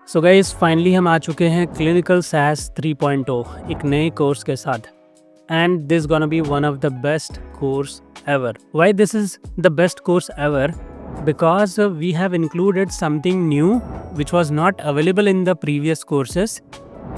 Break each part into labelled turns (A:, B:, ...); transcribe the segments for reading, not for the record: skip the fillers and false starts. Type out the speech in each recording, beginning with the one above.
A: So guys finally हम आ चुके हैं क्लिनिकल सैस 3.0 एक नए कोर्स के साथ and this gonna be one of the best course ever. Why this is the best course ever? Because we have included something new which was not available in the previous courses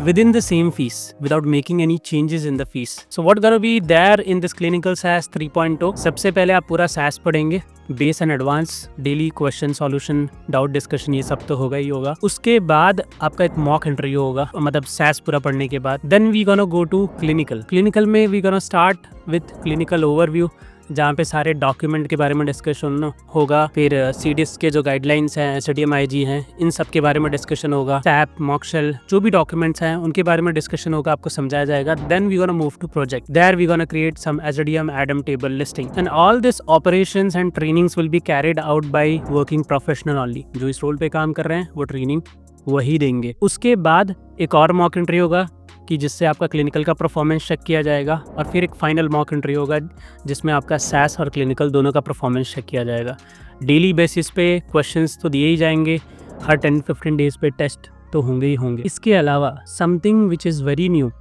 A: within the same fees without making any changes in the fees. So what gonna be there in this clinical SAS 3.0? सबसे पहले आप पूरा SAS पढ़ेंगे, base and advance, daily question solution, doubt discussion, ये सब तो होगा ही होगा. उसके बाद आपका एक मॉक इंटरव्यू होगा, मतलब SAS पूरा पढ़ने के बाद. Then we gonna go to clinical में we gonna start with clinical overview, जहाँ पे सारे डॉक्यूमेंट के बारे में डिस्कशन होगा. फिर सीडीएस के जो गाइडलाइंस हैं, एसडीएमआईजी हैं, इन सब के बारे में डिस्कशन होगा. सैप, मॉकशेल, जो भी डॉक्यूमेंट्स हैं उनके बारे में डिस्कशन होगा, आपको समझाया जाएगा. Then we gonna move to project. There we gonna create some SDM ADaM table listing and all this operations and trainings will be carried out by working professional only. जो इस रोल पे काम कर रहे हैं वो ट्रेनिंग वही देंगे. उसके बाद एक और मॉक इंटरव्यू होगा कि जिससे आपका क्लिनिकल का परफॉर्मेंस चेक किया जाएगा, और फिर एक फाइनल मॉक इंटरव्यू होगा जिसमें आपका सैस और क्लिनिकल दोनों का परफॉर्मेंस चेक किया जाएगा. डेली बेसिस पे क्वेश्चंस तो दिए ही जाएंगे, हर 10-15 डेज पे टेस्ट तो होंगे ही होंगे. इसके अलावा something which is very new,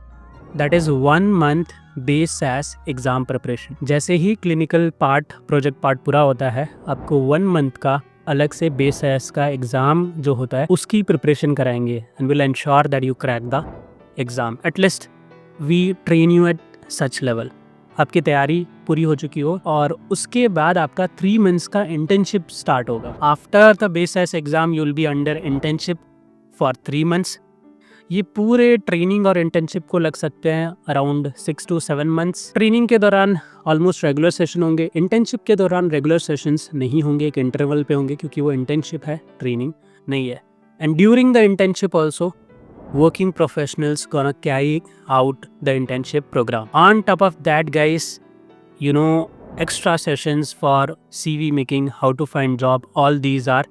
A: that is 1 month base SAS exam preparation. जैसे ही क्लिनिकल पार्ट, प्रोजेक्ट पार्ट पूरा होता है, आपको 1 मंथ का अलग से बेस सैस का एग्ज़ाम जो होता है उसकी प्रिपरेशन कराएंगे and will ensure that you crack the exam. At least we train you at such level. आपकी तैयारी पूरी हो चुकी हो, और उसके बाद आपका 3 मंथ्स का इंटर्नशिप स्टार्ट होगा. After the base S exam you will be under internship for 3 months. ये पूरे ट्रेनिंग और इंटर्नशिप को लग सकते हैं अराउंड 6 to 7 मंथ्स. ट्रेनिंग के दौरान ऑलमोस्ट रेगुलर सेशन होंगे, इंटर्नशिप के दौरान रेगुलर सेशंस नहीं होंगे, एक इंटरवल पे होंगे, क्योंकि वो इंटर्नशिप है, ट्रेनिंग नहीं है. And during the internship also working professionals gonna carry out the internship program. On top of that, guys, you know, extra sessions for CV making, how to find job, all these are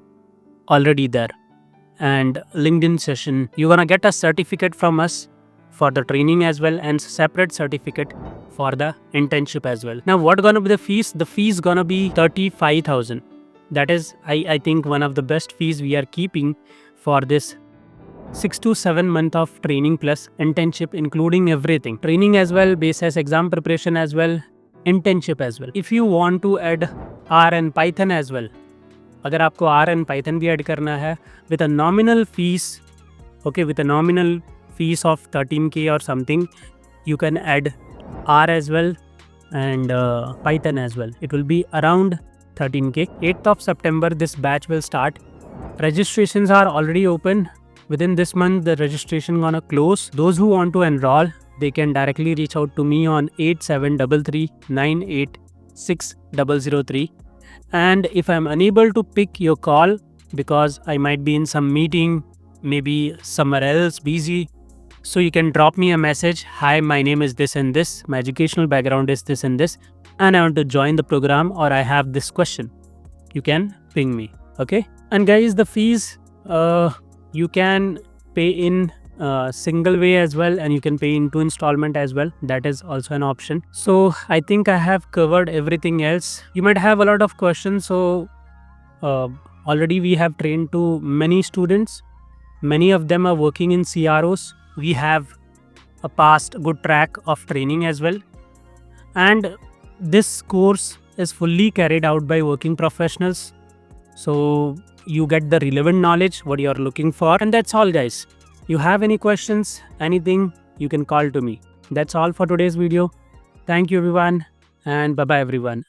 A: already there. And LinkedIn session, you're gonna get a certificate from us for the training as well, and separate certificate for the internship as well. Now what gonna be the fees? The fees gonna be 35,000. That is I think one of the best fees we are keeping for this 6 to 7 month of training plus internship, including everything, training as well, base as exam preparation as well, internship as well. If you want to add R and Python as well, अगर आपको R and Python भी add करना है with a nominal fees, okay, with a nominal fees of 13K or something, you can add R as well and Python as well. It will be around 13K. 8th of September this batch will start. Registrations are already open. Within this month, the registration gonna close. Those who want to enroll, they can directly reach out to me on 8733986003. And if I'm unable to pick your call because I might be in some meeting, maybe somewhere else busy, so you can drop me a message. Hi, my name is this and this. My educational background is this and this, and I want to join the program, or I have this question. You can ping me, okay? And guys, the fees, you can pay in single way as well, and you can pay in 2 installment as well. That is also an option. So I think I have covered everything else. You might have a lot of questions. So already we have trained to many students. Many of them are working in CROs. We have a past good track of training as well. And this course is fully carried out by working professionals. So you get the relevant knowledge, what you are looking for. And that's all, guys. You have any questions, anything, you can call to me. That's all for today's video. Thank you everyone, and bye bye everyone.